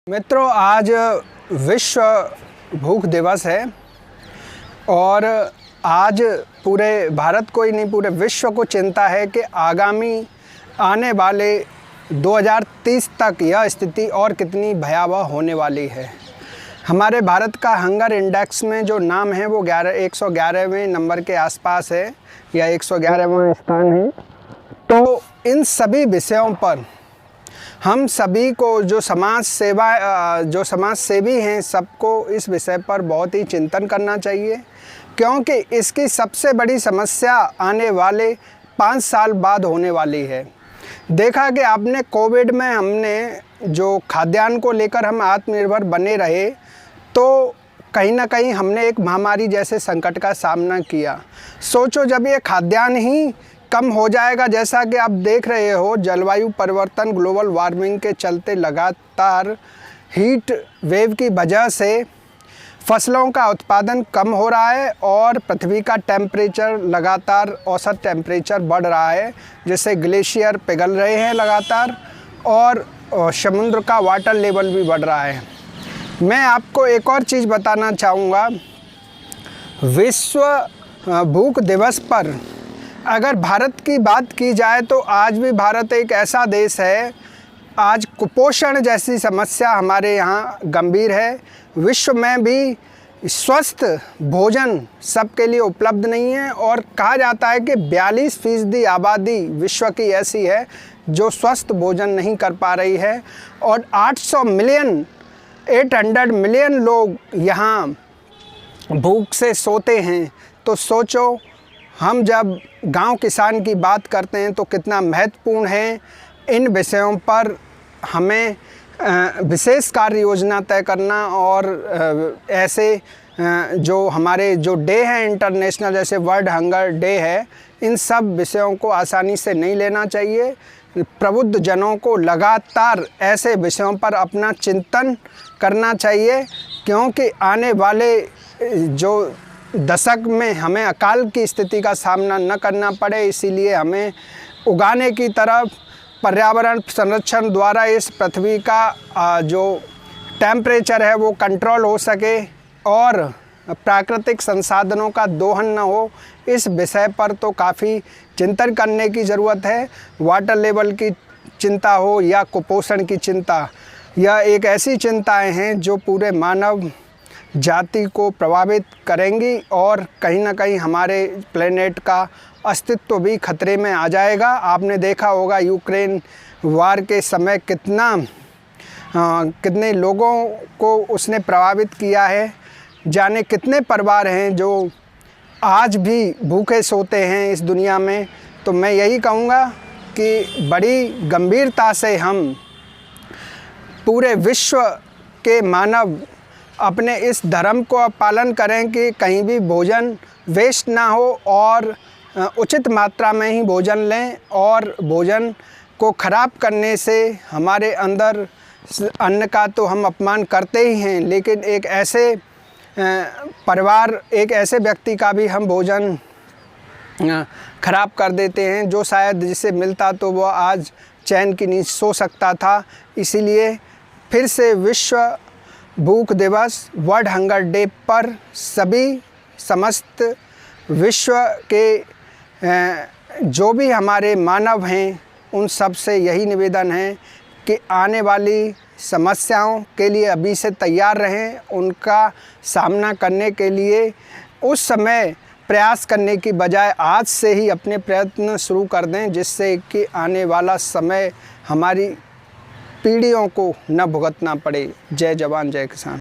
मित्रों, आज विश्व भूख दिवस है और आज पूरे भारत को ही नहीं पूरे विश्व को चिंता है कि आगामी आने वाले 2030 तक यह स्थिति और कितनी भयावह होने वाली है। हमारे भारत का हंगर इंडेक्स में जो नाम है वो 111वें नंबर के आसपास है या 111वां स्थान है। तो इन सभी विषयों पर हम सभी को जो समाज सेवी हैं सबको इस विषय पर बहुत ही चिंतन करना चाहिए, क्योंकि इसकी सबसे बड़ी समस्या आने वाले 5 साल बाद होने वाली है। देखा कि आपने कोविड में हमने जो खाद्यान्न को लेकर हम आत्मनिर्भर बने रहे, तो कहीं ना कहीं हमने एक महामारी जैसे संकट का सामना किया। सोचो, जब ये खाद्यान्न ही कम हो जाएगा, जैसा कि आप देख रहे हो जलवायु परिवर्तन, ग्लोबल वार्मिंग के चलते लगातार हीट वेव की वजह से फसलों का उत्पादन कम हो रहा है और पृथ्वी का टेम्परेचर लगातार औसत टेम्परेचर बढ़ रहा है, जिससे ग्लेशियर पिघल रहे हैं लगातार और समुद्र का वाटर लेवल भी बढ़ रहा है। मैं आपको एक और चीज़ बताना चाहूँगा। विश्व भूख दिवस पर अगर भारत की बात की जाए तो आज भी भारत एक ऐसा देश है, आज कुपोषण जैसी समस्या हमारे यहाँ गंभीर है। विश्व में भी स्वस्थ भोजन सबके लिए उपलब्ध नहीं है और कहा जाता है कि 42% आबादी विश्व की ऐसी है जो स्वस्थ भोजन नहीं कर पा रही है और 800 मिलियन लोग यहाँ भूख से सोते हैं। तो सोचो, हम जब गांव किसान की बात करते हैं तो कितना महत्वपूर्ण है इन विषयों पर हमें विशेष कार्य योजना तय करना और ऐसे जो हमारे जो डे हैं इंटरनेशनल, जैसे वर्ल्ड हंगर डे है, इन सब विषयों को आसानी से नहीं लेना चाहिए। प्रबुद्ध जनों को लगातार ऐसे विषयों पर अपना चिंतन करना चाहिए, क्योंकि आने वाले जो दशक में हमें अकाल की स्थिति का सामना न करना पड़े, इसीलिए हमें उगाने की तरफ पर्यावरण संरक्षण द्वारा इस पृथ्वी का जो टेम्परेचर है वो कंट्रोल हो सके और प्राकृतिक संसाधनों का दोहन न हो, इस विषय पर तो काफ़ी चिंतन करने की ज़रूरत है। वाटर लेवल की चिंता हो या कुपोषण की चिंता, यह एक ऐसी चिंताएं हैं जो पूरे मानव जाति को प्रभावित करेंगी और कहीं ना कहीं हमारे प्लेनेट का अस्तित्व भी खतरे में आ जाएगा। आपने देखा होगा यूक्रेन वार के समय कितने लोगों को उसने प्रभावित किया है। जाने कितने परिवार हैं जो आज भी भूखे सोते हैं इस दुनिया में। तो मैं यही कहूँगा कि बड़ी गंभीरता से हम पूरे विश्व के मानव अपने इस धर्म को पालन करें कि कहीं भी भोजन वेस्ट ना हो और उचित मात्रा में ही भोजन लें। और भोजन को ख़राब करने से हमारे अंदर अन्न का तो हम अपमान करते ही हैं, लेकिन एक ऐसे परिवार, एक ऐसे व्यक्ति का भी हम भोजन ख़राब कर देते हैं जो शायद जिसे मिलता तो वह आज चैन की नींद सो सकता था। इसीलिए फिर से विश्व भूख दिवस, वर्ल्ड हंगर डे पर सभी समस्त विश्व के जो भी हमारे मानव हैं उन सब से यही निवेदन है कि आने वाली समस्याओं के लिए अभी से तैयार रहें। उनका सामना करने के लिए उस समय प्रयास करने की बजाय आज से ही अपने प्रयत्न शुरू कर दें, जिससे कि आने वाला समय हमारी पीढ़ियों को न भुगतना पड़े। जय जवान जय किसान।